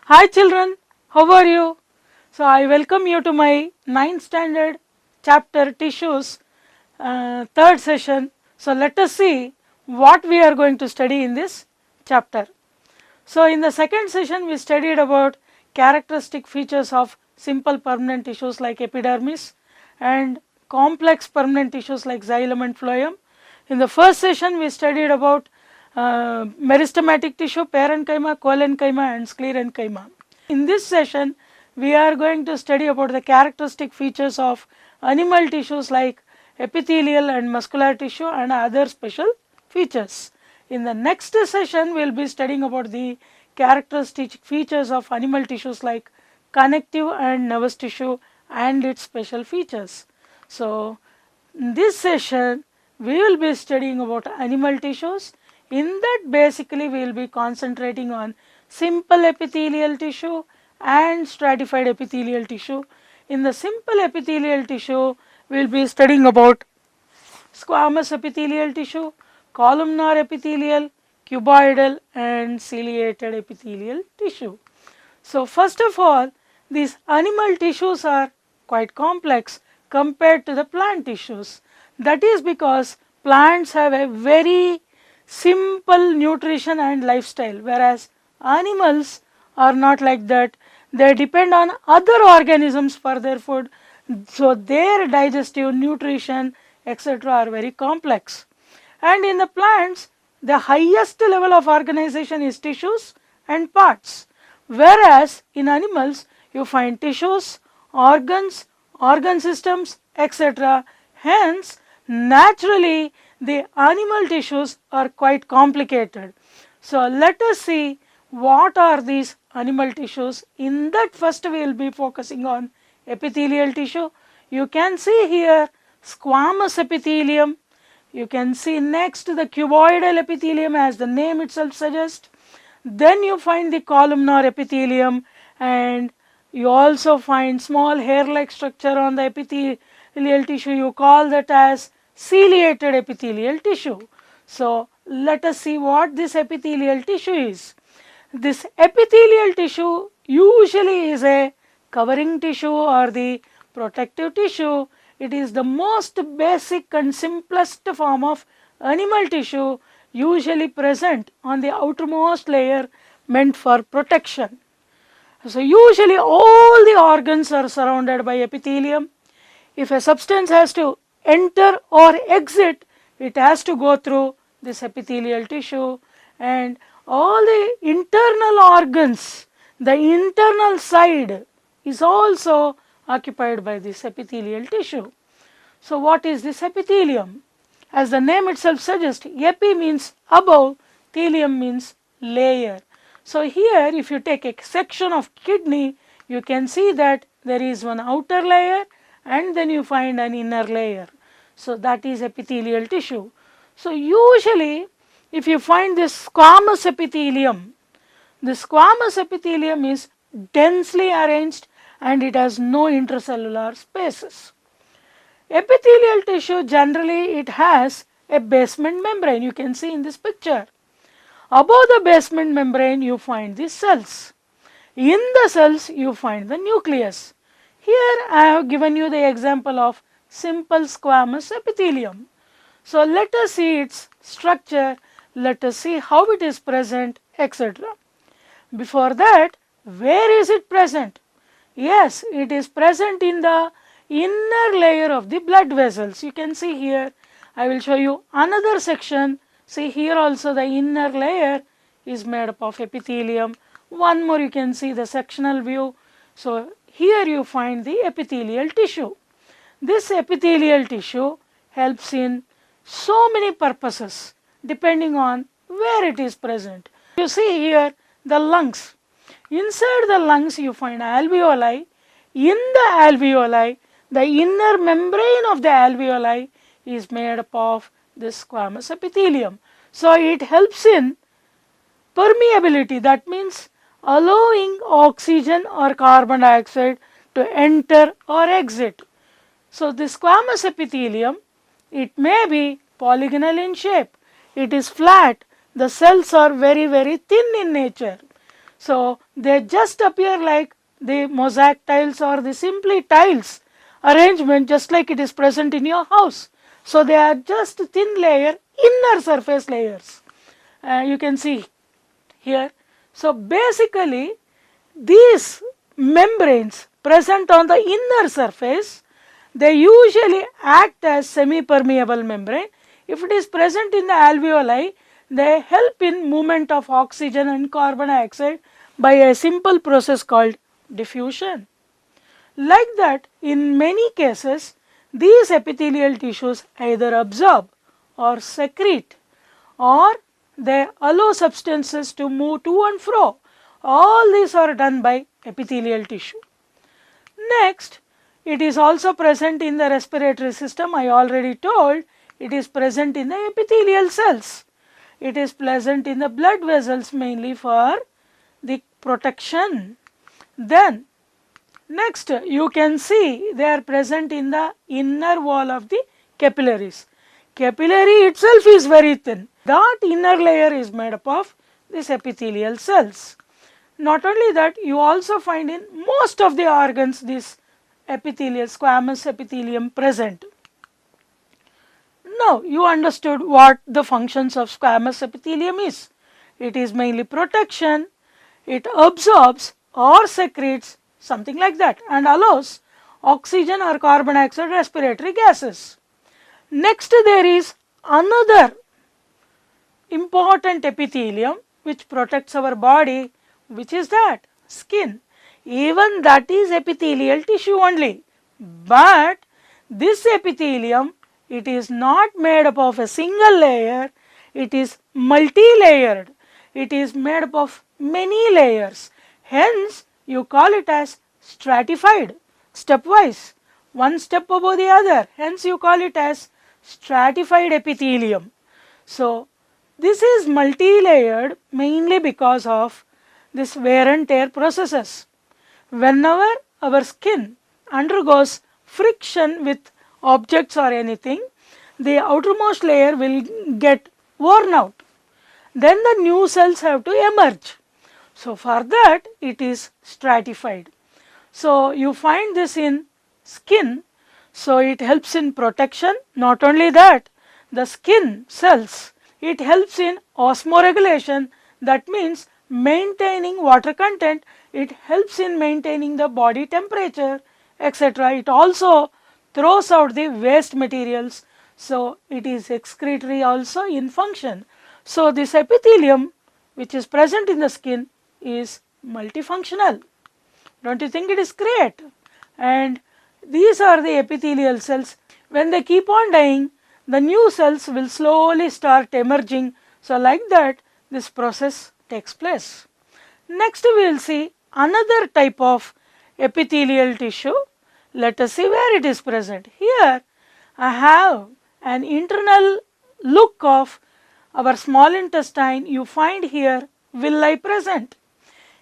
Hi children, how are you? So I welcome you to my 9th standard chapter tissues third session. So let us see what we are going to study in this chapter. So in the second session we studied about characteristic features of simple permanent tissues like epidermis and complex permanent tissues like xylem and phloem. In the first session we studied about meristematic tissue, parenchyma, collenchyma and sclerenchyma. In this session we are going to study about the characteristic features of animal tissues like epithelial and muscular tissue and other special features. In the next session we will be studying about the characteristic features of animal tissues like connective and nervous tissue and its special features. So in this session we will be studying about animal tissues. In that basically we will be concentrating on simple epithelial tissue and stratified epithelial tissue. In the simple epithelial tissue we will be studying about squamous epithelial tissue, columnar epithelial, cuboidal and ciliated epithelial tissue. So first of all, these animal tissues are quite complex compared to the plant tissues. That is because plants have a very simple nutrition and lifestyle, whereas animals are not like that. They depend on other organisms for their food, so their digestive, nutrition, etc. are very complex. And in the plants, the highest level of organization is tissues and parts, whereas in animals you find tissues, organs, organ systems, etc. Hence, naturally the animal tissues are quite complicated. So let us see what are these animal tissues. In that first we will be focusing on epithelial tissue. You can see here squamous epithelium. You can see next the cuboidal epithelium as the name itself suggests. Then you find the columnar epithelium and you also find small hair-like structure on the epithelial tissue. You call that as ciliated epithelial tissue. So let us see what this epithelial tissue is. This epithelial tissue usually is a covering tissue or the protective tissue. It is the most basic and simplest form of animal tissue, usually present on the outermost layer meant for protection. So usually all the organs are surrounded by epithelium. If a substance has to enter or exit, it has to go through this epithelial tissue, and all the internal organs, the internal side is also occupied by this epithelial tissue. So what is this epithelium? As the name itself suggests, epi means above, thelium means layer. So here if you take a section of kidney, you can see that there is one outer layer and then you find an inner layer. So that is epithelial tissue. So usually if you find this squamous epithelium, the squamous epithelium is densely arranged and it has no intercellular spaces. Epithelial tissue generally it has a basement membrane, you can see in this picture. Above the basement membrane you find the cells. In the cells you find the nucleus. Here I have given you the example of simple squamous epithelium. So let us see its structure, let us see how it is present, etc. Before that, where is it present? Yes, it is present in the inner layer of the blood vessels. You can see here, I will show you another section. See here also the inner layer is made up of epithelium. One more you can see the sectional view. So here you find the epithelial tissue. This epithelial tissue helps in so many purposes depending on where it is present. You see here the lungs. Inside the lungs you find alveoli. In the alveoli, the inner membrane of the alveoli is made up of this squamous epithelium. So it helps in permeability, that means allowing oxygen or carbon dioxide to enter or exit. So this squamous epithelium, it may be polygonal in shape, it is flat, the cells are very thin in nature. So they just appear like the mosaic tiles or the simply tiles arrangement, just like it is present in your house. So they are just thin layer, inner surface layers. You can see here. So basically these membranes present on the inner surface, they usually act as semi-permeable membrane. If it is present in the alveoli, they help in movement of oxygen and carbon dioxide by a simple process called diffusion. Like that, in many cases, these epithelial tissues either absorb or secrete, or they allow substances to move to and fro. All these are done by epithelial tissue. Next, it is also present in the respiratory system. I already told it is present in the epithelial cells. It is present in the blood vessels mainly for the protection. Then next you can see they are present in the inner wall of the capillaries. Capillary itself is very thin. That inner layer is made up of these epithelial cells. Not only that, you also find in most of the organs this epithelial, squamous epithelium present. Now you understood what the functions of squamous epithelium is. It is mainly protection, it absorbs or secretes something like that and allows oxygen or carbon dioxide respiratory gases. Next there is another important epithelium which protects our body, which is that skin. Even that is epithelial tissue only, but this epithelium, it is not made up of a single layer, it is multi-layered, it is made up of many layers, hence you call it as stratified, stepwise, one step above the other, hence you call it as stratified epithelium. So this is multi-layered mainly because of this wear and tear processes. Whenever our skin undergoes friction with objects or anything, the outermost layer will get worn out. Then the new cells have to emerge. So for that it is stratified. So you find this in skin. So it helps in protection. Not only that, the skin cells, it helps in osmoregulation. That means maintaining water content, it helps in maintaining the body temperature, etc. It also throws out the waste materials, so it is excretory also in function. So this epithelium which is present in the skin is multifunctional. Don't you think it is great? And these are the epithelial cells. When they keep on dying, the new cells will slowly start emerging. So like that this process takes place. Next we will see another type of epithelial tissue. Let us see where it is present. Here I have an internal look of our small intestine. You find here villi present.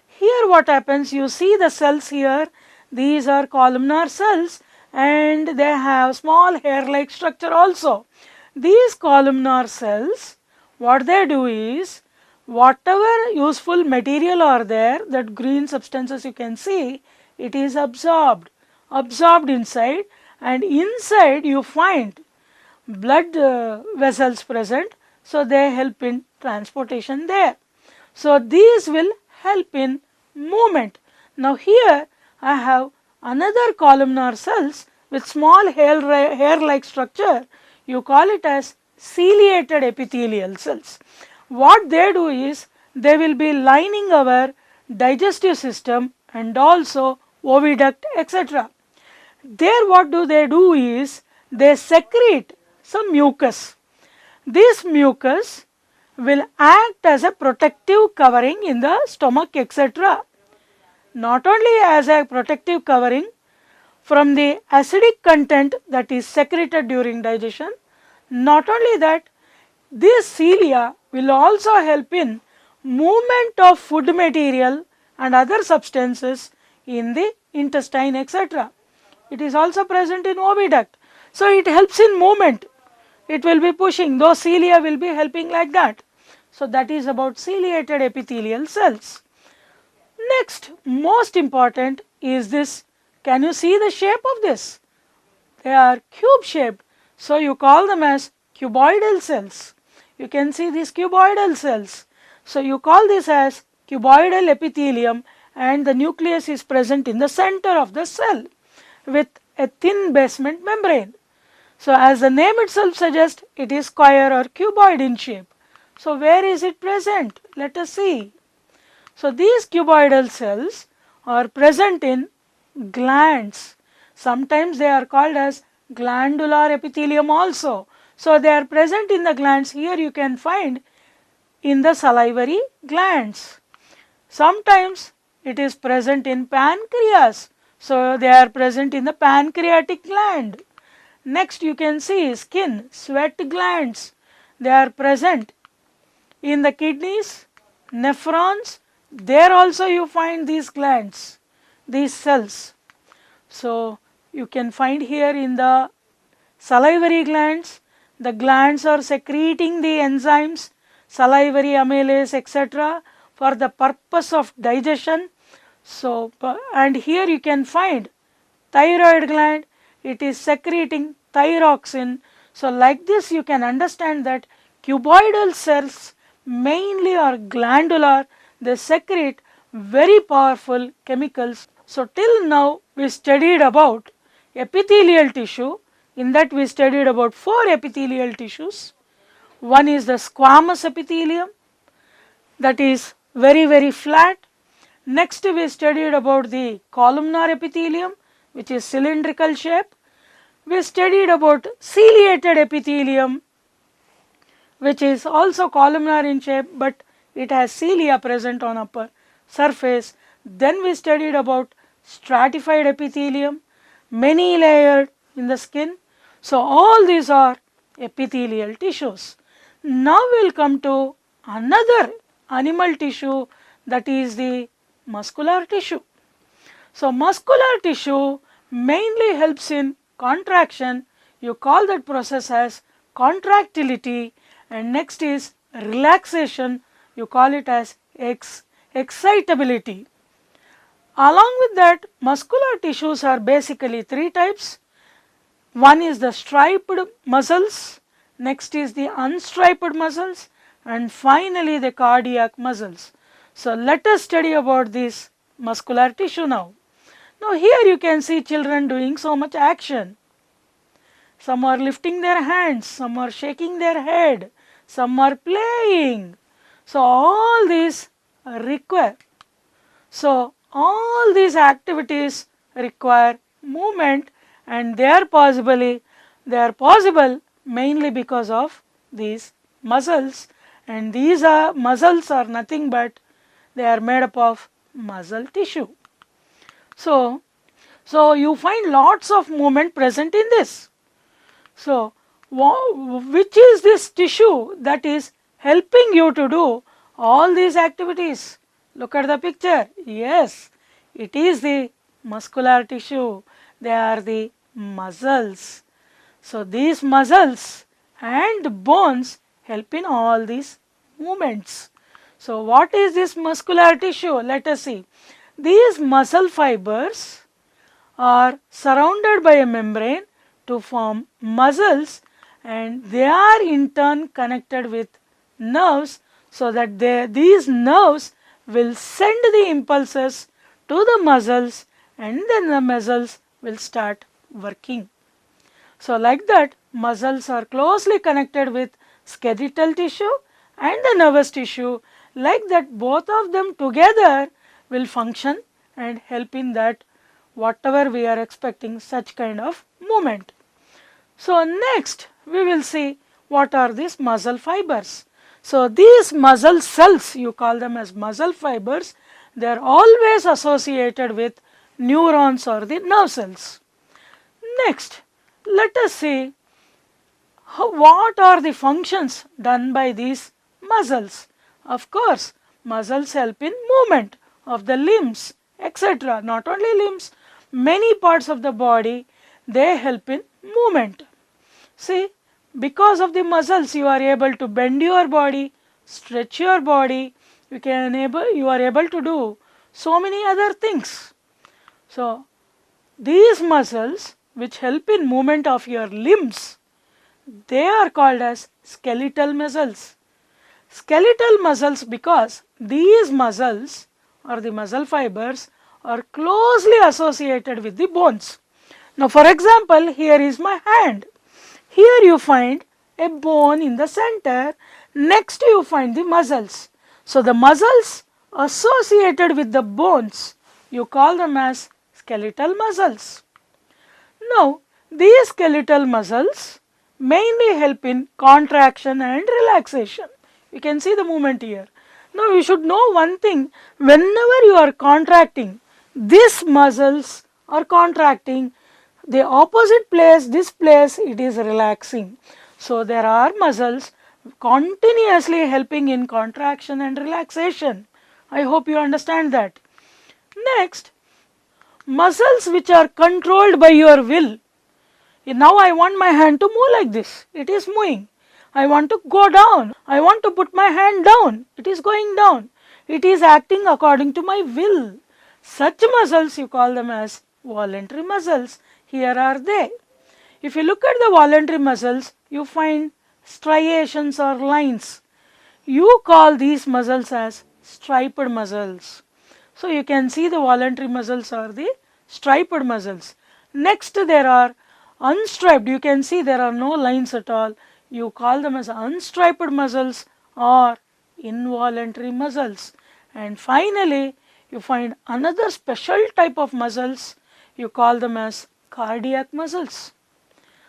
Here what happens, you see the cells here, these are columnar cells and they have small hair-like structure also. These columnar cells, what they do is, whatever useful material are there, that green substances you can see, it is absorbed inside, and inside you find blood vessels present, so they help in transportation there. So these will help in movement. Now here I have another columnar cells with small hair-like structure. You call it as ciliated epithelial cells. What they do is, they will be lining our digestive system and also oviduct, etc. There what do they do is, they secrete some mucus. This mucus will act as a protective covering in the stomach, etc. Not only as a protective covering from the acidic content that is secreted during digestion, not only that, this cilia will also help in movement of food material and other substances in the intestine, etc. It is also present in oviduct. So it helps in movement. It will be pushing, those cilia will be helping like that. So that is about ciliated epithelial cells. Next, most important is this. Can you see the shape of this? They are cube shaped, so you call them as cuboidal cells. You can see these cuboidal cells. So you call this as cuboidal epithelium, and the nucleus is present in the center of the cell with a thin basement membrane. So as the name itself suggests, it is square or cuboid in shape. So where is it present? Let us see. So these cuboidal cells are present in glands. Sometimes they are called as glandular epithelium also. So they are present in the glands. Here you can find in the salivary glands. Sometimes it is present in pancreas. So they are present in the pancreatic gland. Next you can see skin, sweat glands. They are present in the kidneys, nephrons. There also you find these glands, these cells. So you can find here in the salivary glands, the glands are secreting the enzymes, salivary amylase, etc., for the purpose of digestion. So, and here you can find thyroid gland, it is secreting thyroxine. So like this you can understand that cuboidal cells mainly are glandular, they secrete very powerful chemicals. So till now we studied about epithelial tissue. In that we studied about 4 epithelial tissues. One is the squamous epithelium, that is very flat. Next we studied about the columnar epithelium, which is cylindrical shape. We studied about ciliated epithelium, which is also columnar in shape, but it has cilia present on upper surface. Then we studied about stratified epithelium, many layered in the skin. So all these are epithelial tissues. Now we will come to another animal tissue, that is the muscular tissue. So muscular tissue mainly helps in contraction. You call that process as contractility, and next is relaxation. You call it as excitability. Along with that, muscular tissues are basically 3 types. One is the striped muscles, next is the unstriped muscles, and finally the cardiac muscles. So let us study about this muscular tissue now. Now here you can see children doing so much action. Some are lifting their hands, some are shaking their head, some are playing. So all these require. So all these activities require movement, and they are possible mainly because of these muscles, and these muscles are nothing but they are made up of muscle tissue. So you find lots of movement present in this. So which is this tissue that is helping you to do all these activities? Look at the picture. Yes, it is the muscular tissue. They are the muscles. So these muscles and bones help in all these movements. So what is this muscular tissue? Let us see. These muscle fibers are surrounded by a membrane to form muscles, and they are in turn connected with nerves, so that these nerves will send the impulses to the muscles, and then the muscles will start working. So like that, muscles are closely connected with skeletal tissue and the nervous tissue. Like that, both of them together will function and help in that whatever we are expecting, such kind of movement. So next we will see what are these muscle fibers. So these muscle cells, you call them as muscle fibers, they are always associated with neurons or the nerve cells. Next, let us see what are the functions done by these muscles. Of course, muscles help in movement of the limbs, etc. Not only limbs, many parts of the body, they help in movement. See, because of the muscles you are able to bend your body, stretch your body, you are able to do so many other things. So these muscles which help in movement of your limbs, they are called as skeletal muscles. Skeletal muscles because these muscles or the muscle fibers are closely associated with the bones. Now for example, here is my hand. Here you find a bone in the center, next you find the muscles. So the muscles associated with the bones, you call them as skeletal muscles. Now these skeletal muscles mainly help in contraction and relaxation. You can see the movement here. Now you should know one thing, whenever you are contracting, these muscles are contracting, the opposite place, this place, it is relaxing. So there are muscles continuously helping in contraction and relaxation. I hope you understand that. Next, muscles which are controlled by your will. Now I want my hand to move like this. It is moving. I want to go down. I want to put my hand down. It is going down. It is acting according to my will. Such muscles you call them as voluntary muscles. Here are they. If you look at the voluntary muscles, you find striations or lines. You call these muscles as striped muscles. So you can see the voluntary muscles are the striped muscles. Next there are unstriped. You can see there are no lines at all. You call them as unstriped muscles or involuntary muscles. And finally, you find another special type of muscles. You call them as cardiac muscles.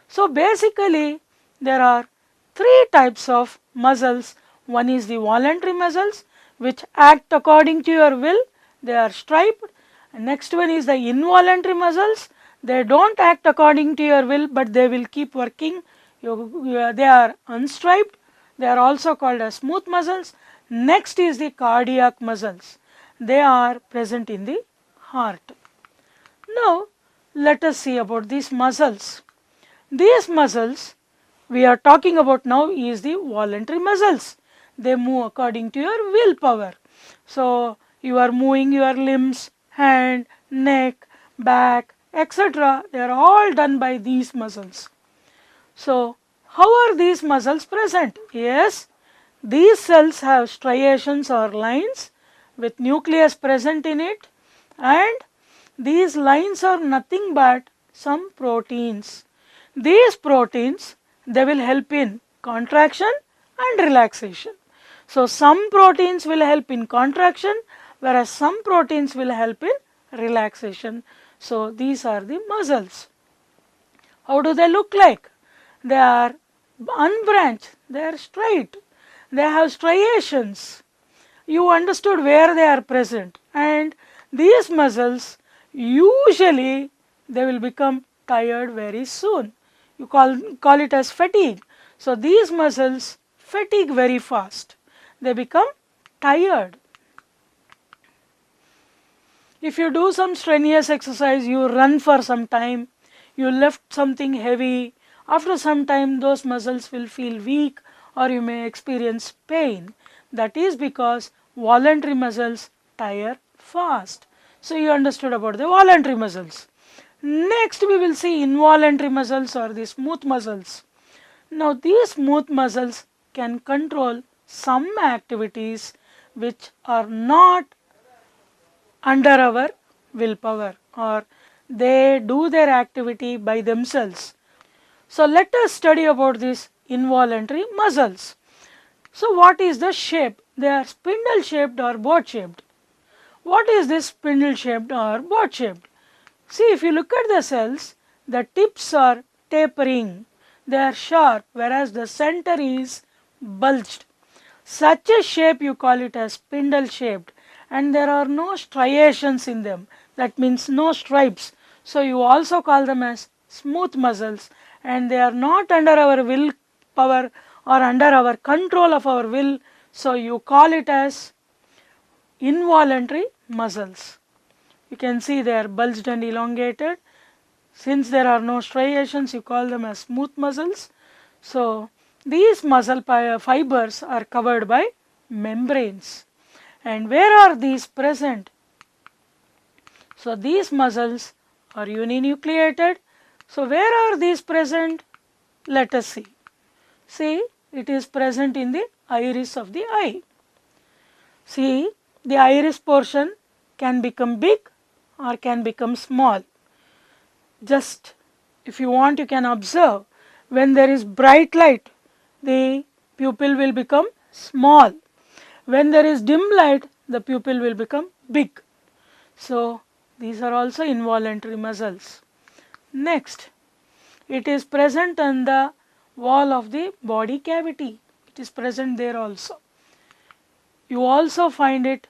So basically, there are three types of muscles. One is the voluntary muscles which act according to your will. They are striped. And next one is the involuntary muscles. They don't act according to your will, but they will keep working. They are unstriped. They are also called as smooth muscles. Next is the cardiac muscles. They are present in the heart. Now let us see about these muscles. These muscles we are talking about now is the voluntary muscles. They move according to your willpower. So you are moving your limbs, hand, neck, back, etc. They are all done by these muscles. So how are these muscles present? Yes, these cells have striations or lines with nucleus present in it, and these lines are nothing but some proteins. These proteins, they will help in contraction and relaxation. So some proteins will help in contraction, whereas some proteins will help in relaxation. So these are the muscles. How do they look like? They are unbranched, they are straight, they have striations. You understood where they are present, and these muscles usually they will become tired very soon. You call it as fatigue. So these muscles fatigue very fast. They become tired. If you do some strenuous exercise, you run for some time, you lift something heavy, after some time those muscles will feel weak or you may experience pain. That is because voluntary muscles tire fast. So you understood about the voluntary muscles. Next we will see involuntary muscles or the smooth muscles. Now these smooth muscles can control some activities which are not under our willpower, or they do their activity by themselves. So let us study about these involuntary muscles. So what is the shape? They are spindle shaped or boat shaped. What is this spindle shaped or boat shaped? See, if you look at the cells, the tips are tapering, they are sharp, whereas the center is bulged. Such a shape you call it as spindle shaped, and there are no striations in them. That means no stripes. So you also call them as smooth muscles, and they are not under our willpower or under our control of our will. So you call it as involuntary muscles. You can see they are bulged and elongated. Since there are no striations, you call them as smooth muscles. So these muscle fibers are covered by membranes. And where are these present? So these muscles are uninucleated. So where are these present? Let us see. See, it is present in the iris of the eye. See, the iris portion can become big or can become small. Just if you want, you can observe when there is bright light, the pupil will become small. When there is dim light, the pupil will become big. So these are also involuntary muscles. Next, it is present on the wall of the body cavity. It is present there also. You also find it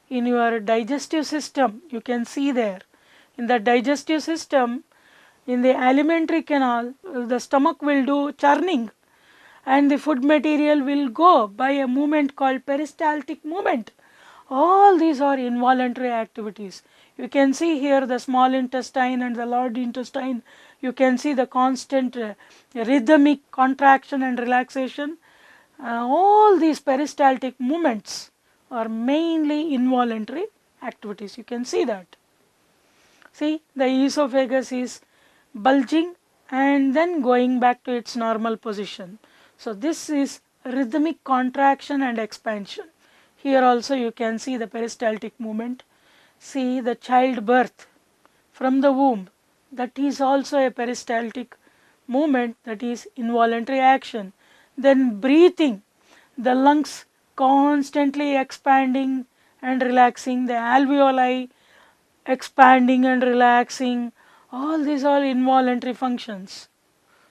in your digestive system. You can see there. In the digestive system, in the alimentary canal, the stomach will do churning and the food material will go by a movement called peristaltic movement. All these are involuntary activities. You can see here the small intestine and the large intestine. You can see the constant rhythmic contraction and relaxation. All these peristaltic movements are mainly involuntary activities. You can see that. See, the esophagus is bulging and then going back to its normal position. So this is rhythmic contraction and expansion. Here also you can see the peristaltic movement. See the childbirth from the womb, that is also a peristaltic movement, that is involuntary action. Then breathing, the lungs constantly expanding and relaxing, the alveoli expanding and relaxing, all these are involuntary functions.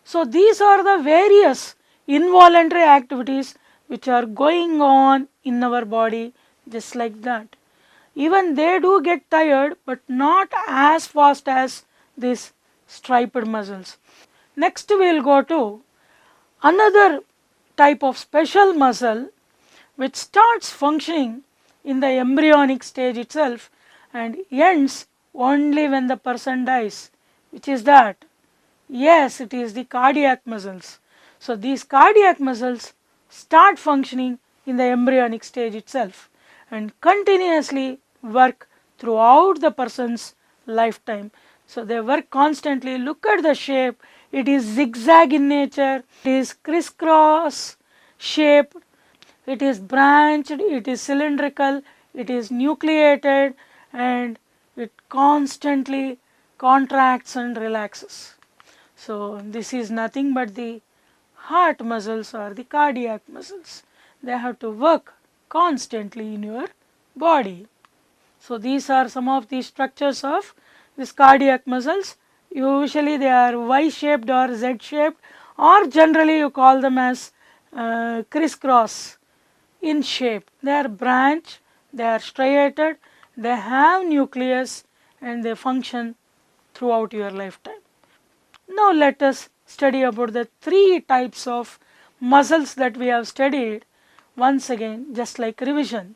So these are the various involuntary activities which are going on in our body, just like that. Even they do get tired, but not as fast as these striped muscles. Next we will go to another type of special muscle which starts functioning in the embryonic stage itself and ends only when the person dies. Which is that? Yes, it is the cardiac muscles. So these cardiac muscles start functioning in the embryonic stage itself and continuously work throughout the person's lifetime. So they work constantly. Look at the shape. It is zigzag in nature. It is crisscross shaped. It is branched. It is cylindrical. It is nucleated, and it constantly contracts and relaxes. So this is nothing but the heart muscles or the cardiac muscles. They have to work constantly in your body. So these are some of the structures of these cardiac muscles. Usually they are Y-shaped or Z-shaped, or generally you call them as crisscross in shape. They are branched, they are striated, they have nucleus, and they function throughout your lifetime. Now let us study about the three types of muscles that we have studied once again, just like revision.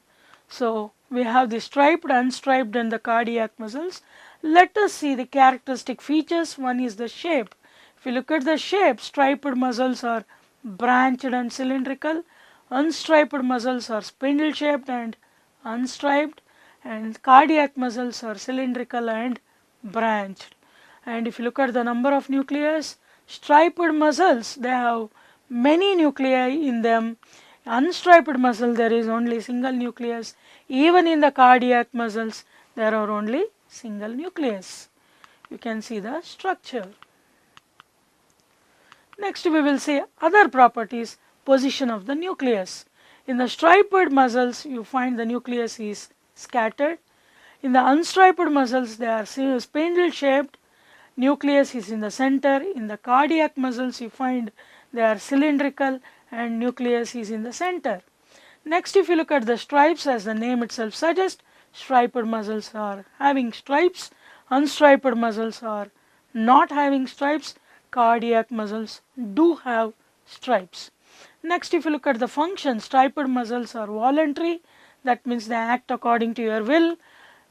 So we have the striped, unstriped and the cardiac muscles. Let us see the characteristic features. One is the shape. If you look at the shape, striped muscles are branched and cylindrical, unstriped muscles are spindle shaped and unstriped, and cardiac muscles are cylindrical and branched. And if you look at the number of nucleus, striped muscles, they have many nuclei in them. Unstriped muscle, there is only single nucleus. Even in the cardiac muscles, there are only single nucleus. You can see the structure. Next we will see other properties, position of the nucleus. In the striped muscles, you find the nucleus is scattered. In the unstriped muscles, they are spindle shaped. Nucleus is in the center. In the cardiac muscles, you find they are cylindrical and nucleus is in the center. Next, if you look at the stripes, as the name itself suggests, striped muscles are having stripes, unstriped muscles are not having stripes, cardiac muscles do have stripes. Next, if you look at the function, striped muscles are voluntary, that means they act according to your will.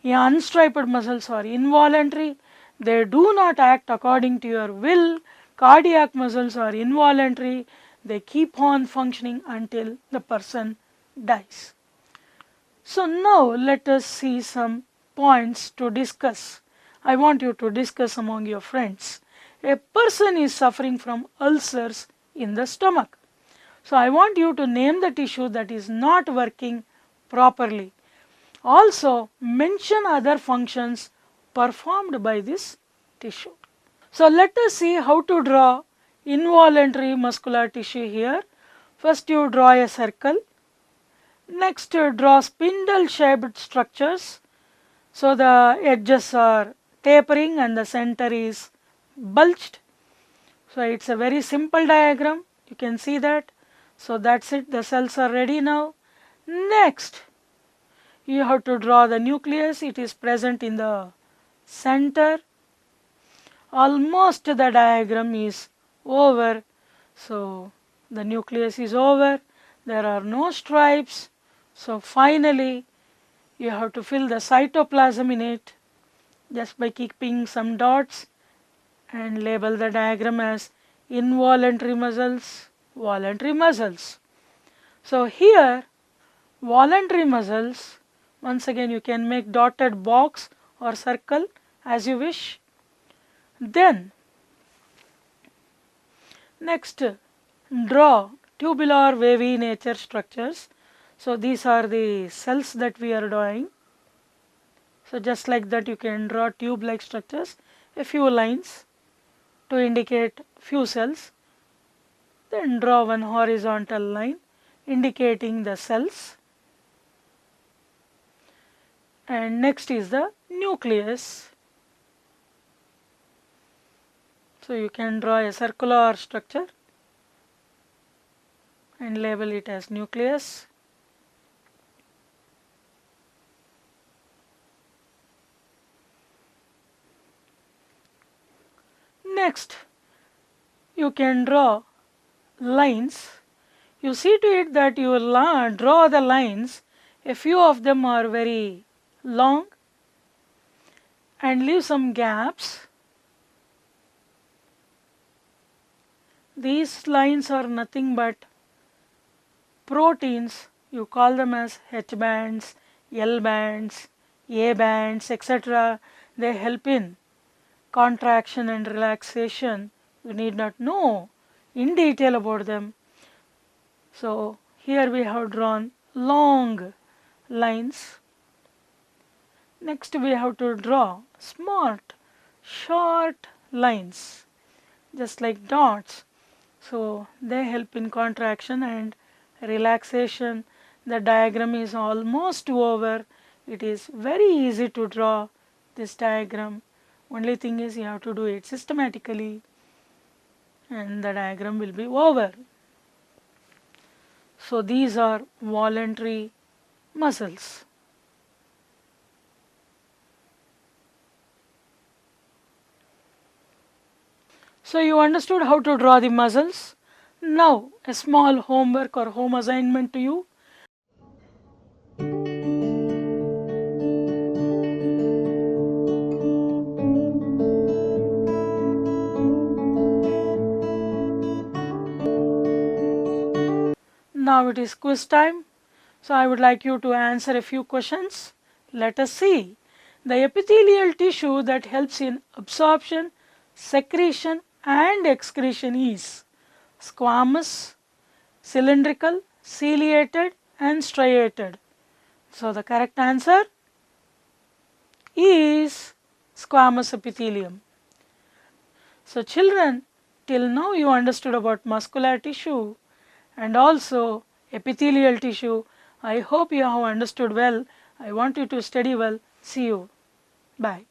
Unstriped muscles are involuntary, they do not act according to your will. Cardiac muscles are involuntary, they keep on functioning until the person dies. So now let us see some points to discuss. I want you to discuss among your friends. A person is suffering from ulcers in the stomach. So I want you to name the tissue that is not working properly. Also mention other functions performed by this tissue. So let us see how to draw involuntary muscular tissue here. First you draw a circle. Next you draw spindle shaped structures. So the edges are tapering and the center is bulged. So it's a very simple diagram. You can see that. So that's it. The cells are ready now. Next you have to draw the nucleus. It is present in the center. Almost the diagram is over. So the nucleus is over. There are no stripes. So finally you have to fill the cytoplasm in it just by keeping some dots and label the diagram as involuntary muscles, voluntary muscles. So here voluntary muscles, once again you can make dotted box or circle as you wish. Then next draw tubular wavy nature structures. So these are the cells that we are drawing. So just like that you can draw tube like structures, a few lines to indicate few cells. Then draw one horizontal line indicating the cells. And next is the nucleus. So you can draw a circular structure and label it as nucleus. Next you can draw lines. You see to it that you draw the lines, a few of them are very long, and leave some gaps. These lines are nothing but proteins. You call them as H bands, L bands, A bands, etc. They help in contraction and relaxation. You need not know in detail about them. So here we have drawn long lines. Next we have to draw smart, short lines, just like dots. So they help in contraction and relaxation. The diagram is almost over. It is very easy to draw this diagram. Only thing is you have to do it systematically and the diagram will be over. So these are voluntary muscles. So you understood how to draw the muscles. Now a small homework or home assignment to you. Now it is quiz time. So I would like you to answer a few questions. Let us see. The epithelial tissue that helps in absorption, secretion and excretion is squamous, cylindrical, ciliated and striated. So the correct answer is squamous epithelium. So children, till now you understood about muscular tissue and also epithelial tissue. I hope you have understood well. I want you to study well. See you. Bye.